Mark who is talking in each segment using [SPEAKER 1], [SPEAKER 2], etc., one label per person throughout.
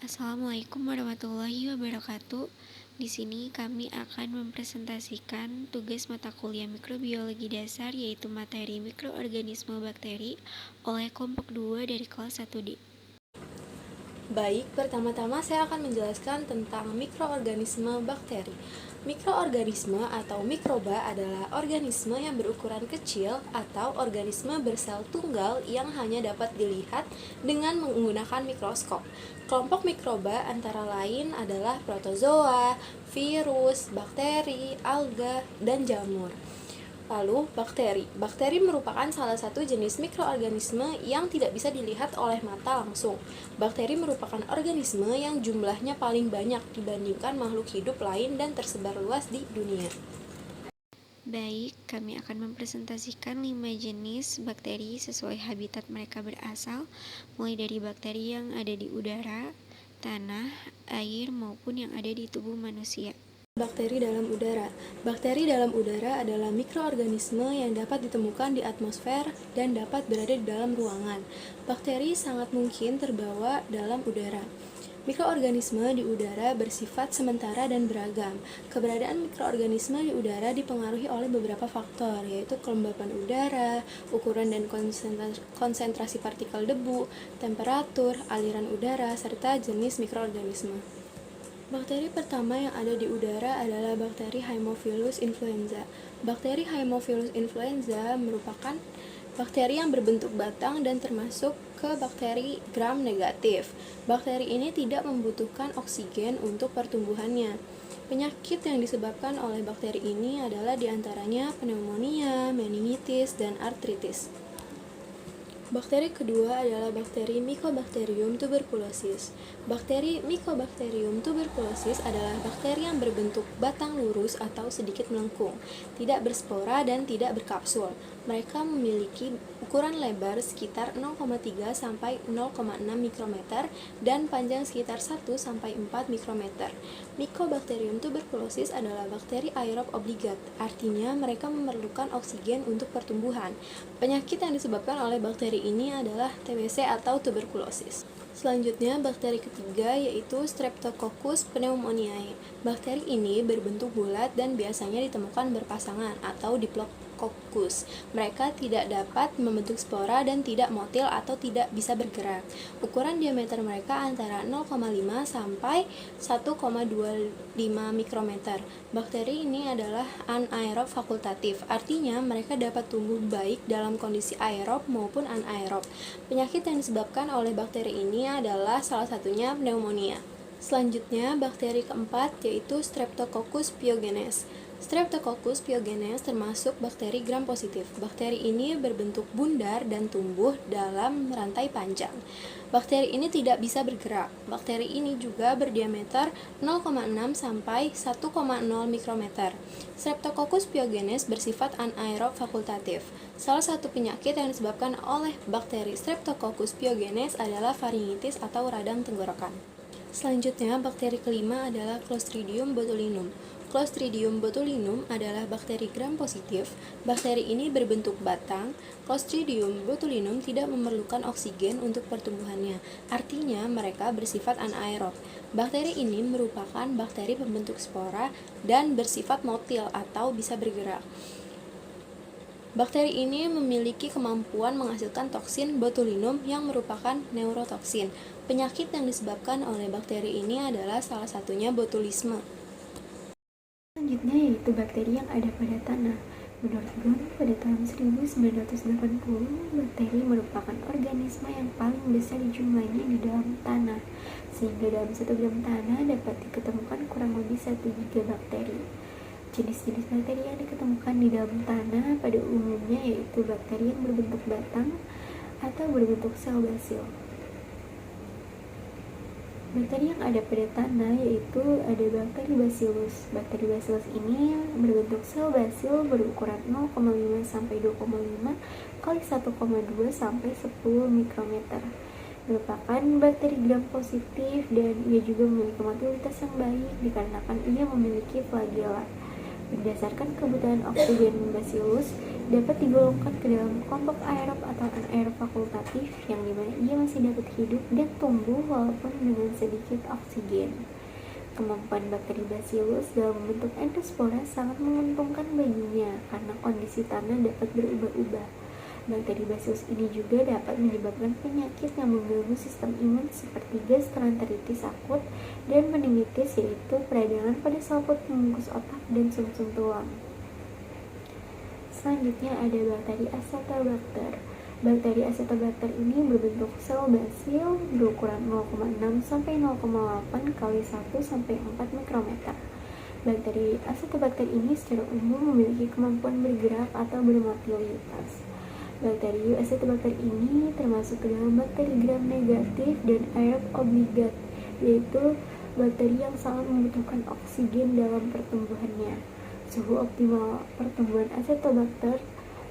[SPEAKER 1] Assalamualaikum warahmatullahi wabarakatuh. Di sini kami akan mempresentasikan tugas mata kuliah mikrobiologi dasar yaitu materi mikroorganisme bakteri oleh kelompok 2 dari kelas 1D.
[SPEAKER 2] Baik, pertama-tama saya akan menjelaskan tentang mikroorganisme bakteri. Mikroorganisme atau mikroba adalah organisme yang berukuran kecil atau organisme bersel tunggal yang hanya dapat dilihat dengan menggunakan mikroskop. Kelompok mikroba antara lain adalah protozoa, virus, bakteri, alga, dan jamur. Lalu, bakteri. Bakteri merupakan salah satu jenis mikroorganisme yang tidak bisa dilihat oleh mata langsung. Bakteri merupakan organisme yang jumlahnya paling banyak dibandingkan makhluk hidup lain dan tersebar luas di dunia.
[SPEAKER 1] Baik, kami akan mempresentasikan 5 jenis bakteri sesuai habitat mereka berasal, mulai dari bakteri yang ada di udara, tanah, air, maupun yang ada di tubuh manusia.
[SPEAKER 2] Bakteri dalam udara. Bakteri dalam udara adalah mikroorganisme yang dapat ditemukan di atmosfer dan dapat berada di dalam ruangan. Bakteri sangat mungkin terbawa dalam udara. Mikroorganisme di udara bersifat sementara dan beragam. Keberadaan mikroorganisme di udara dipengaruhi oleh beberapa faktor, yaitu kelembapan udara, ukuran dan konsentrasi partikel debu, temperatur, aliran udara, serta jenis mikroorganisme. Bakteri pertama yang ada di udara adalah bakteri Haemophilus influenza. Bakteri Haemophilus influenza merupakan bakteri yang berbentuk batang dan termasuk ke bakteri gram negatif. Bakteri ini tidak membutuhkan oksigen untuk pertumbuhannya. Penyakit yang disebabkan oleh bakteri ini adalah diantaranya pneumonia, meningitis, dan artritis. Bakteri kedua adalah bakteri Mycobacterium tuberculosis. Bakteri Mycobacterium tuberculosis adalah bakteri yang berbentuk batang lurus atau sedikit melengkung, tidak berspora dan tidak berkapsul. Mereka memiliki ukuran lebar sekitar 0,3 sampai 0,6 mikrometer dan panjang sekitar 1 sampai 4 mikrometer. Mycobacterium tuberculosis adalah bakteri aerob obligat, artinya mereka memerlukan oksigen untuk pertumbuhan. Penyakit yang disebabkan oleh bakteri ini adalah TBC atau tuberkulosis. Selanjutnya, bakteri ketiga yaitu Streptococcus pneumoniae. Bakteri ini berbentuk bulat dan biasanya ditemukan berpasangan atau diplococcus. Mereka tidak dapat membentuk spora dan tidak motil atau tidak bisa bergerak. Ukuran diameter mereka antara 0,5 sampai 1,25 mikrometer. Bakteri ini adalah anaerob fakultatif, artinya mereka dapat tumbuh baik dalam kondisi aerob maupun anaerob. Penyakit yang disebabkan oleh bakteri ini adalah salah satunya pneumonia. Selanjutnya, bakteri keempat yaitu Streptococcus pyogenes. Streptococcus pyogenes termasuk bakteri gram positif. Bakteri ini berbentuk bundar dan tumbuh dalam rantai panjang. Bakteri ini tidak bisa bergerak. Bakteri ini juga berdiameter 0,6 sampai 1,0 mikrometer. Streptococcus pyogenes bersifat anaerob fakultatif. Salah satu penyakit yang disebabkan oleh bakteri Streptococcus pyogenes adalah faringitis atau radang tenggorokan. Selanjutnya, bakteri kelima adalah Clostridium botulinum. Clostridium botulinum adalah bakteri gram positif. Bakteri ini berbentuk batang. Clostridium botulinum tidak memerlukan oksigen untuk pertumbuhannya, artinya mereka bersifat anaerob. Bakteri ini merupakan bakteri pembentuk spora dan bersifat motil atau bisa bergerak. Bakteri ini memiliki kemampuan menghasilkan toksin botulinum yang merupakan neurotoksin. Penyakit yang disebabkan oleh bakteri ini adalah salah satunya botulisme.
[SPEAKER 3] Selanjutnya yaitu bakteri yang ada pada tanah. Menurut Gunn, pada tahun 1980, bakteri merupakan organisme yang paling besar jumlahnya di dalam tanah, sehingga dalam 1 gram tanah dapat diketemukan kurang lebih 1 giga bakteri. Jenis-jenis bakteri yang diketemukan di dalam tanah pada umumnya yaitu bakteri yang berbentuk batang atau berbentuk sel basil. Bakteri yang ada pada tanah yaitu ada bakteri Bacillus. Bakteri Bacillus ini berbentuk sel basil berukuran 0,5 sampai 2,5 kali 1,2 sampai 10 mikrometer. Merupakan bakteri gram positif dan ia juga memiliki motilitas yang baik dikarenakan ia memiliki flagela. Berdasarkan kebutuhan oksigen Bacillus, dapat digolongkan ke dalam kelompok aerob atau anaerob fakultatif, yang dimana ia masih dapat hidup dan tumbuh walaupun dengan sedikit oksigen. Kemampuan bakteri Bacillus dalam membentuk endospora sangat menguntungkan baginya karena kondisi tanah dapat berubah-ubah. Bakteri Bacillus ini juga dapat menyebabkan penyakit yang mengganggu sistem imun seperti gastroenteritis akut dan meningitis, yaitu peradangan pada selaput pembungkus otak dan sumsum tulang. Selanjutnya ada bakteri Acetobacter. Bakteri Acetobacter ini berbentuk sel basil berukuran 0,6 sampai 0,8 kali 1 sampai 4 mikrometer. Bakteri Acetobacter ini secara umum memiliki kemampuan bergerak atau bermotilitas. Bakteri Acetobacter ini termasuk ke dalam bakteri gram negatif dan aerob obligat, yaitu bakteri yang sangat membutuhkan oksigen dalam pertumbuhannya. Suhu optimal pertumbuhan Acetobacter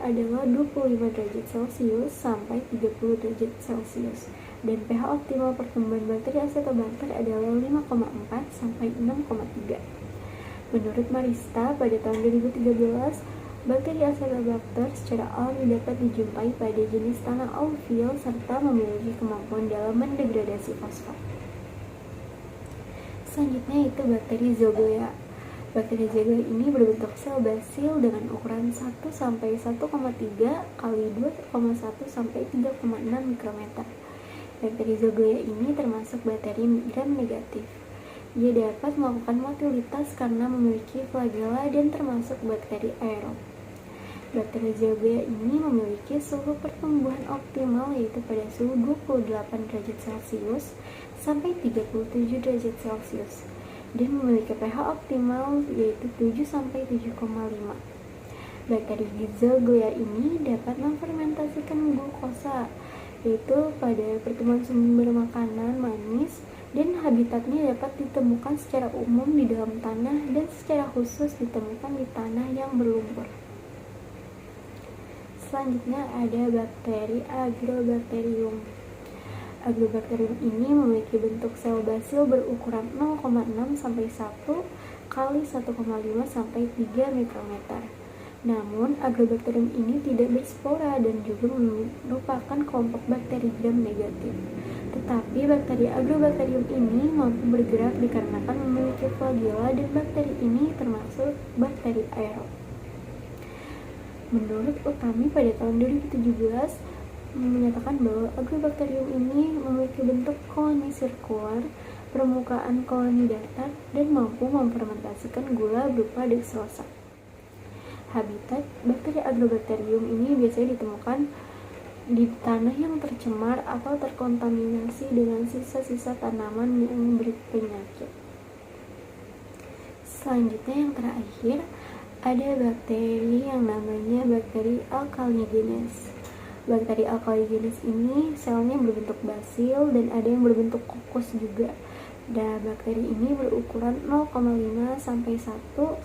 [SPEAKER 3] adalah 25 derajat Celcius sampai 30 derajat Celcius, dan pH optimal pertumbuhan bakteri Acetobacter adalah 5,4 sampai 6,3. Menurut Marista, pada tahun 2013, bakteri Acetobacter secara alami dapat dijumpai pada jenis tanah alluvial serta memiliki kemampuan dalam mendegradasi fosfat. Selanjutnya itu bakteri Zoglia. Bakteri Zoglia ini berbentuk sel basil dengan ukuran 1 sampai 1,3 kali 2,1 sampai 3,6 mikrometer. Bakteri Zoglia ini termasuk bakteri gram negatif. Ia dapat melakukan motilitas karena memiliki flagella dan termasuk bakteri aerob. Bakteri Zoglia ini memiliki suhu pertumbuhan optimal, yaitu pada suhu 28 derajat Celcius sampai 37 derajat Celcius, dan memiliki pH optimal yaitu 7 sampai 7,5. Bakteri Zoglia ini dapat memfermentasikan glukosa, yaitu pada pertemuan sumber makanan manis, dan habitatnya dapat ditemukan secara umum di dalam tanah dan secara khusus ditemukan di tanah yang berlumpur. Selanjutnya ada bakteri Agrobacterium. Agrobacterium ini memiliki bentuk sel basil berukuran 0,6 sampai 1 kali 1,5 sampai 3 mikrometer. Namun, Agrobacterium ini tidak berspora dan juga merupakan kelompok bakteri gram negatif. Tetapi bakteri Agrobacterium ini mampu bergerak dikarenakan memiliki flagella, dan bakteri ini termasuk bakteri aerob. Menurut Utami pada tahun 2017 menyatakan bahwa Agrobacterium ini memiliki bentuk koloni sirkular, permukaan koloni datar, dan mampu memfermentasikan gula berupa dekserosa. Habitat bakteri Agrobacterium ini biasanya ditemukan di tanah yang tercemar atau terkontaminasi dengan sisa-sisa tanaman yang berpenyakit. Selanjutnya yang terakhir ada bakteri yang namanya bakteri alkaligenes. Bakteri alkaligenes ini selnya berbentuk basil dan ada yang berbentuk kokos juga. Dan bakteri ini berukuran 0,5 sampai 1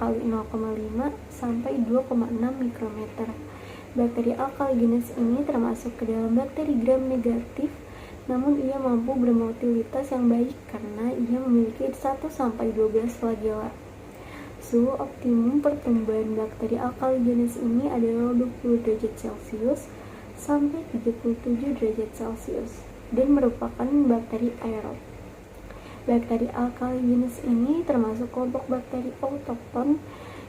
[SPEAKER 3] kali 0,5 sampai 2,6 mikrometer. Bakteri alkaligenes ini termasuk ke dalam bakteri gram negatif, namun ia mampu bermotilitas yang baik karena ia memiliki 1 sampai 12 flagella. Suhu optimum pertumbuhan bakteri alkaligenes ini adalah 20 derajat Celcius sampai 37 derajat Celcius dan merupakan bakteri aerob. Bakteri alkaligenes ini termasuk kelompok bakteri autokton,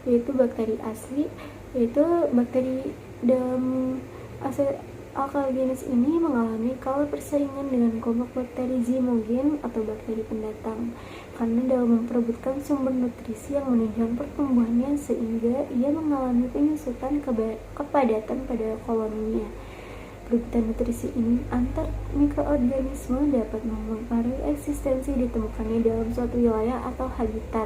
[SPEAKER 3] yaitu bakteri asli, yaitu bakteri dalam alkaligenes ini mengalami kalah persaingan dengan kelompok bakteri zimogen atau bakteri pendatang karena dalam memperebutkan sumber nutrisi yang menunjang pertumbuhannya, sehingga ia mengalami penyusutan kepadatan pada koloninya. Perebutan nutrisi ini antar mikroorganisme dapat mempengaruhi eksistensi ditemukannya dalam suatu wilayah atau habitat.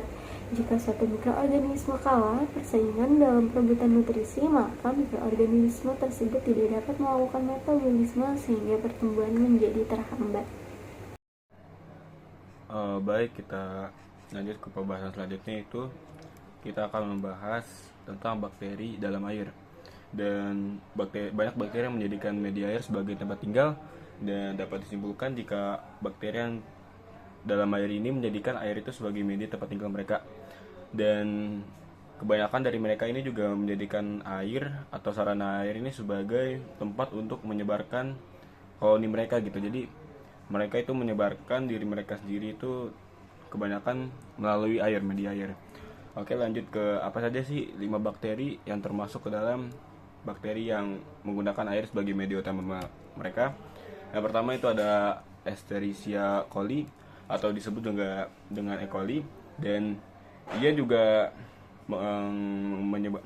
[SPEAKER 3] Jika suatu mikroorganisme kalah persaingan dalam perebutan nutrisi, maka mikroorganisme tersebut tidak dapat melakukan metabolisme sehingga pertumbuhan menjadi terhambat.
[SPEAKER 4] Baik, kita lanjut ke pembahasan selanjutnya, itu kita akan membahas tentang bakteri dalam air. Dan banyak bakteri yang menjadikan media air sebagai tempat tinggal, dan dapat disimpulkan jika bakteri yang dalam air ini menjadikan air itu sebagai media tempat tinggal mereka. Dan kebanyakan dari mereka ini juga menjadikan air atau sarana air ini sebagai tempat untuk menyebarkan koloni mereka gitu. Jadi mereka itu menyebarkan diri mereka sendiri itu kebanyakan melalui air, media air. Oke, lanjut ke apa saja sih 5 bakteri yang termasuk ke dalam bakteri yang menggunakan air sebagai media utama mereka. Yang pertama itu ada Escherichia coli atau disebut juga dengan E. coli, dan ia juga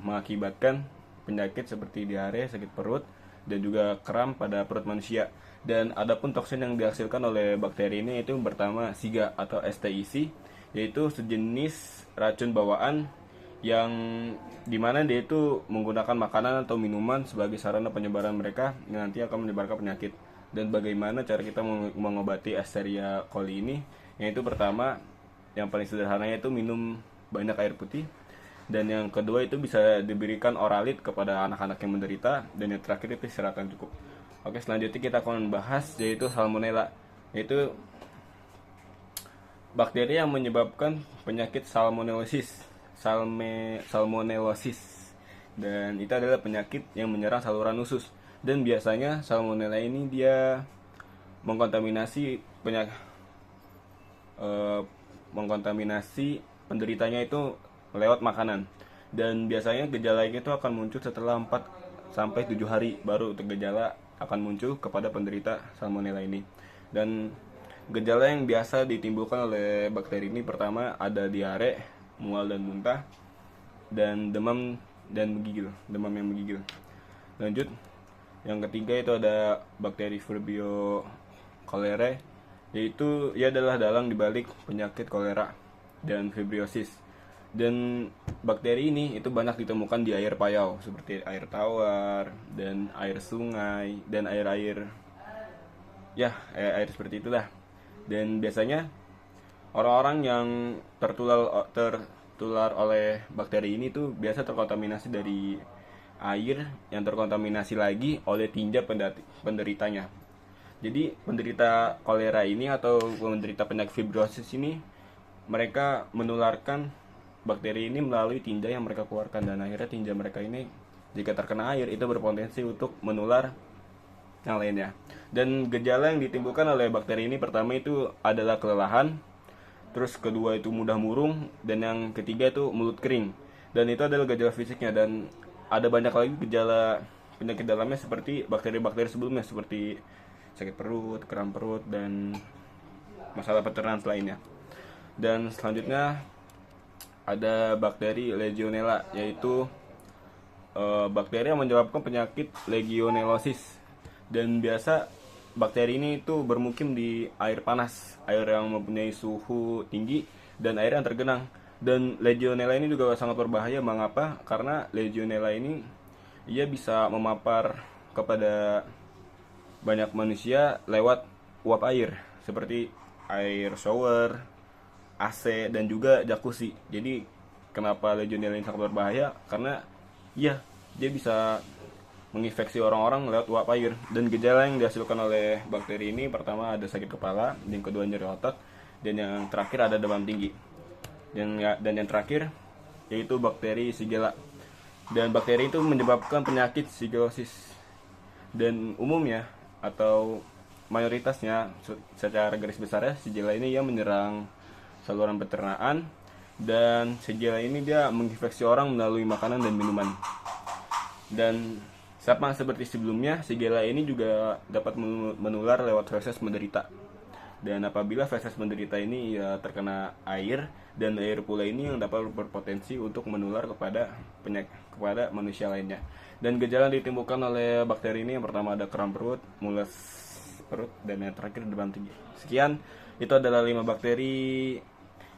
[SPEAKER 4] mengakibatkan penyakit seperti diare, sakit perut, dan juga kram pada perut manusia. Dan adapun toksin yang dihasilkan oleh bakteri ini itu pertama SIGA atau STIC, yaitu sejenis racun bawaan yang dimana dia itu menggunakan makanan atau minuman sebagai sarana penyebaran mereka yang nanti akan menyebarkan penyakit. Dan bagaimana cara kita mengobati Escherichia coli ini? Yaitu pertama, yang paling sederhananya itu minum banyak air putih, dan yang kedua itu bisa diberikan oralit kepada anak-anak yang menderita, dan yang terakhir itu istirahat yang cukup. Oke, selanjutnya kita akan membahas yaitu Salmonella, yaitu bakteri yang menyebabkan penyakit salmonellosis. Salmonellosis, dan itu adalah penyakit yang menyerang saluran usus, dan biasanya Salmonella ini dia mengkontaminasi penderitanya itu lewat makanan, dan biasanya gejala itu akan muncul setelah 4 sampai 7 hari baru gejala akan muncul kepada penderita Salmonella ini. Dan gejala yang biasa ditimbulkan oleh bakteri ini pertama ada diare, mual dan muntah, dan demam yang menggigil. Lanjut, yang ketiga itu ada bakteri Vibrio cholerae, yaitu ia adalah dalang dibalik penyakit kolera dan fibriosis. Dan bakteri ini itu banyak ditemukan di air payau seperti air tawar dan air sungai dan air seperti itulah. Dan biasanya orang-orang yang tertular oleh bakteri ini tuh biasa terkontaminasi dari air yang terkontaminasi lagi oleh tinja penderitanya. Jadi penderita kolera ini atau penderita penyakit fibrosis ini, mereka menularkan bakteri ini melalui tinja yang mereka keluarkan, dan akhirnya tinja mereka ini jika terkena air itu berpotensi untuk menular yang lainnya. Dan gejala yang ditimbulkan oleh bakteri ini pertama itu adalah kelelahan, terus kedua itu mudah murung, dan yang ketiga itu mulut kering. Dan itu adalah gejala fisiknya, dan ada banyak lagi gejala penyakit dalamnya seperti bakteri-bakteri sebelumnya seperti sakit perut, kram perut, dan masalah pencernaan lainnya. Dan selanjutnya ada bakteri Legionella, yaitu bakteri yang menyebabkan penyakit legionellosis. Dan biasa bakteri ini itu bermukim di air panas, air yang mempunyai suhu tinggi dan air yang tergenang. Dan Legionella ini juga sangat berbahaya. Mengapa? Karena Legionella ini ia bisa memapar kepada banyak manusia lewat uap air seperti air shower, AC, dan juga jacuzzi. Jadi kenapa Legionella ini sangat berbahaya? Karena dia bisa menginfeksi orang-orang lewat uap air. Dan gejala yang dihasilkan oleh bakteri ini pertama ada sakit kepala, yang kedua nyeri otot, dan yang terakhir ada demam tinggi. Dan yang terakhir yaitu bakteri Shigella. Dan bakteri itu menyebabkan penyakit shigellosis. Dan umumnya atau mayoritasnya secara garis besarnya Shigella ini yang menyerang saluran pencernaan, dan Shigella ini dia menginfeksi orang melalui makanan dan minuman. Dan sama seperti sebelumnya, Shigella ini juga dapat menular lewat feses penderita. Dan apabila feses penderita ini ya terkena air, dan air pula ini yang dapat berpotensi untuk menular kepada manusia lainnya. Dan gejala yang ditimbulkan oleh bakteri ini yang pertama ada kram perut, mules perut, dan yang terakhir demam tinggi. Sekian, itu adalah 5 bakteri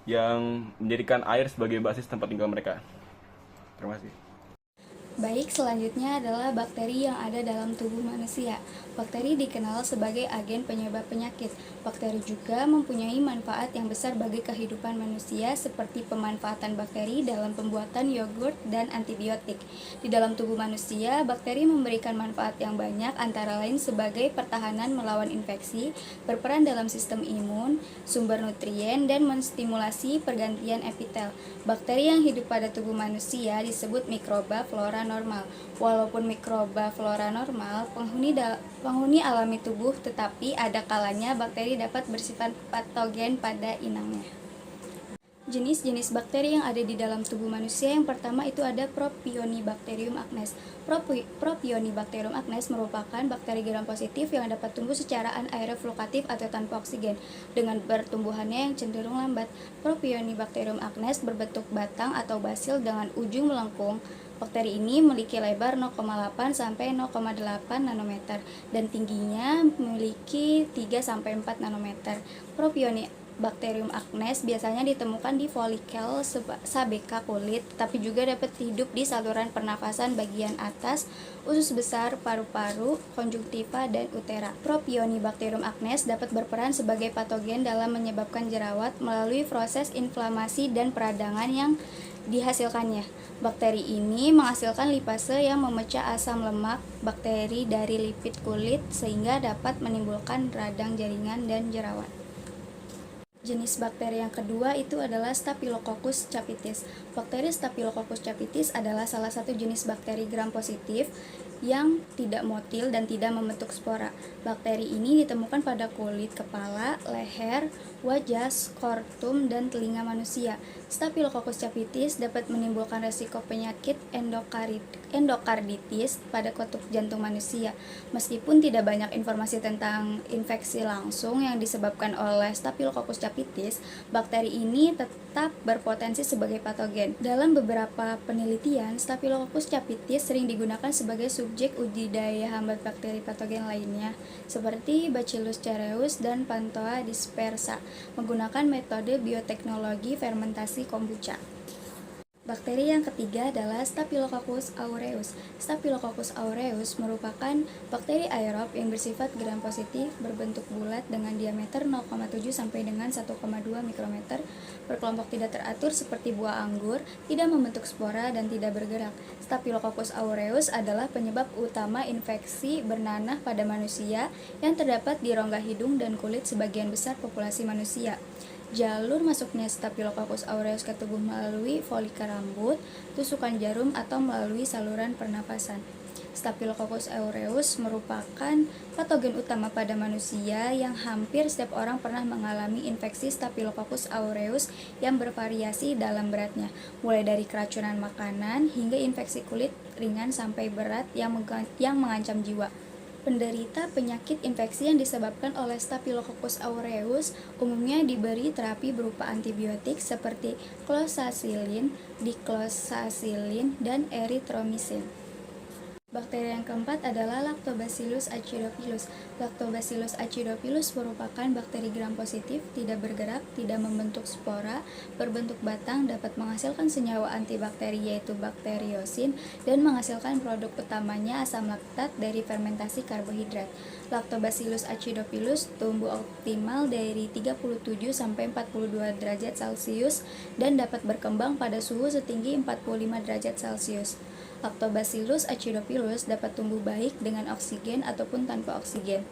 [SPEAKER 4] yang menjadikan air sebagai basis tempat tinggal mereka. Terima kasih.
[SPEAKER 2] Baik, selanjutnya adalah bakteri yang ada dalam tubuh manusia. Bakteri dikenal sebagai agen penyebab penyakit. Bakteri juga mempunyai manfaat yang besar bagi kehidupan manusia seperti pemanfaatan bakteri dalam pembuatan yogurt dan antibiotik. Di dalam tubuh manusia, bakteri memberikan manfaat yang banyak antara lain sebagai pertahanan melawan infeksi, berperan dalam sistem imun, sumber nutrien, dan menstimulasi pergantian epitel. Bakteri yang hidup pada tubuh manusia disebut mikroba flora normal. Walaupun mikroba flora normal penghuni alami tubuh, tetapi ada kalanya bakteri dapat bersifat patogen pada inangnya. Jenis-jenis bakteri yang ada di dalam tubuh manusia yang pertama itu ada Propionibacterium acnes. Propionibacterium acnes merupakan bakteri gram positif yang dapat tumbuh secara anaeroflokatif atau tanpa oksigen dengan pertumbuhannya yang cenderung lambat. Propionibacterium acnes berbentuk batang atau basil dengan ujung melengkung. Bakteri ini memiliki lebar 0,8 sampai 0,8 nanometer dan tingginya memiliki 3 sampai 4 nanometer. Propionibacterium acnes biasanya ditemukan di folikel sabeka kulit, tapi juga dapat hidup di saluran pernafasan bagian atas, usus besar, paru-paru, konjungtiva, dan utera. Propionibacterium acnes dapat berperan sebagai patogen dalam menyebabkan jerawat melalui proses inflamasi dan peradangan yang dihasilkannya. Bakteri ini menghasilkan lipase yang memecah asam lemak bakteri dari lipid kulit sehingga dapat menimbulkan radang jaringan dan jerawat. Jenis bakteri yang kedua itu adalah Staphylococcus capitis. Bakteri Staphylococcus capitis adalah salah satu jenis bakteri gram positif yang tidak motil dan tidak membentuk spora. Bakteri ini ditemukan pada kulit kepala, leher, wajah, skortum, dan telinga manusia. Staphylococcus capitis dapat menimbulkan resiko penyakit endokarditis pada kutub jantung manusia. Meskipun tidak banyak informasi tentang infeksi langsung yang disebabkan oleh Staphylococcus capitis, bakteri ini tetap berpotensi sebagai patogen. Dalam beberapa penelitian, Staphylococcus capitis sering digunakan sebagai subjek uji daya hambat bakteri patogen lainnya, seperti Bacillus cereus dan Panthoa dispersa, menggunakan metode bioteknologi fermentasi kombucha. Bakteri yang ketiga adalah Staphylococcus aureus. Staphylococcus aureus merupakan bakteri aerob yang bersifat gram positif, berbentuk bulat dengan diameter 0,7 sampai dengan 1,2 mikrometer, berkelompok tidak teratur seperti buah anggur, tidak membentuk spora, dan tidak bergerak. Staphylococcus aureus adalah penyebab utama infeksi bernanah pada manusia yang terdapat di rongga hidung dan kulit sebagian besar populasi manusia. Jalur masuknya Staphylococcus aureus ke tubuh melalui folikel rambut, tusukan jarum, atau melalui saluran pernapasan. Staphylococcus aureus merupakan patogen utama pada manusia yang hampir setiap orang pernah mengalami infeksi Staphylococcus aureus yang bervariasi dalam beratnya, mulai dari keracunan makanan hingga infeksi kulit ringan sampai berat yang mengancam jiwa. Penderita penyakit infeksi yang disebabkan oleh Staphylococcus aureus umumnya diberi terapi berupa antibiotik seperti clozacillin, dicloxacillin, dan erythromycin. Bakteri yang keempat adalah Lactobacillus acidophilus. Lactobacillus acidophilus merupakan bakteri gram positif, tidak bergerak, tidak membentuk spora, berbentuk batang, dapat menghasilkan senyawa antibakteri yaitu bakteriosin, dan menghasilkan produk utamanya asam laktat dari fermentasi karbohidrat. Lactobacillus acidophilus tumbuh optimal dari 37 sampai 42 derajat Celcius dan dapat berkembang pada suhu setinggi 45 derajat Celcius. Lactobacillus acidophilus dapat tumbuh baik dengan oksigen ataupun tanpa oksigen.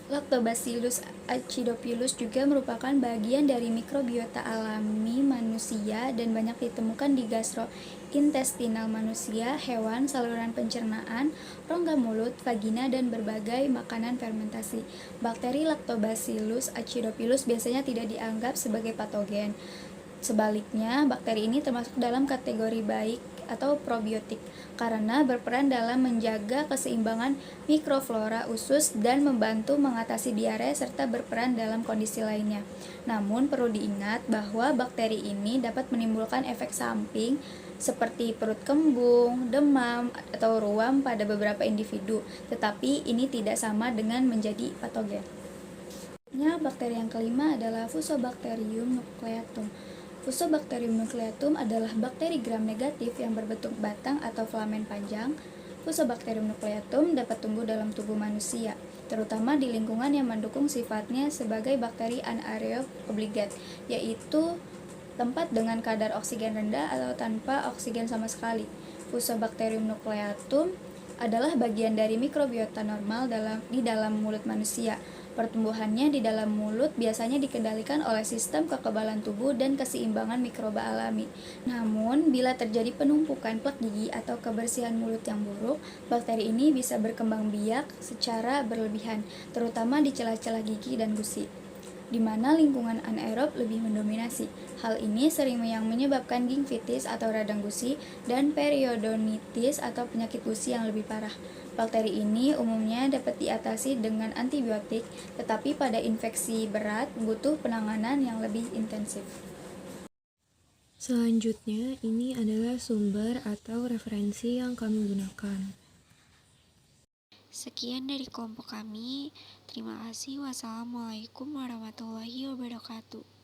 [SPEAKER 2] Lactobacillus acidophilus juga merupakan bagian dari mikrobiota alami manusia dan banyak ditemukan di gastrointestinal manusia, hewan, saluran pencernaan, rongga mulut, vagina, dan berbagai makanan fermentasi. Bakteri Lactobacillus acidophilus biasanya tidak dianggap sebagai patogen. Sebaliknya, bakteri ini termasuk dalam kategori baik atau probiotik karena berperan dalam menjaga keseimbangan mikroflora usus dan membantu mengatasi diare serta berperan dalam kondisi lainnya. Namun perlu diingat bahwa bakteri ini dapat menimbulkan efek samping seperti perut kembung, demam, atau ruam pada beberapa individu, tetapi ini tidak sama dengan menjadi patogen. Bakteri yang kelima adalah Fusobacterium nucleatum.
[SPEAKER 5] Fusobacterium nucleatum adalah bakteri gram negatif yang berbentuk batang atau filamen panjang. Fusobacterium nucleatum dapat tumbuh dalam tubuh manusia, terutama di lingkungan yang mendukung sifatnya sebagai bakteri anaerob obligat, yaitu tempat dengan kadar oksigen rendah atau tanpa oksigen sama sekali. Fusobacterium nucleatum adalah bagian dari mikrobiota normal di dalam mulut manusia. Pertumbuhannya di dalam mulut biasanya dikendalikan oleh sistem kekebalan tubuh dan keseimbangan mikroba alami. Namun, bila terjadi penumpukan plak gigi atau kebersihan mulut yang buruk, bakteri ini bisa berkembang biak secara berlebihan, terutama di celah-celah gigi dan gusi, di mana lingkungan anaerob lebih mendominasi. Hal ini sering yang menyebabkan gingivitis atau radang gusi dan periodontitis atau penyakit gusi yang lebih parah. Bakteri ini umumnya dapat diatasi dengan antibiotik, tetapi pada infeksi berat butuh penanganan yang lebih intensif.
[SPEAKER 2] Selanjutnya, ini adalah sumber atau referensi yang kami gunakan.
[SPEAKER 1] Sekian dari kelompok kami. Terima kasih. Wassalamualaikum warahmatullahi wabarakatuh.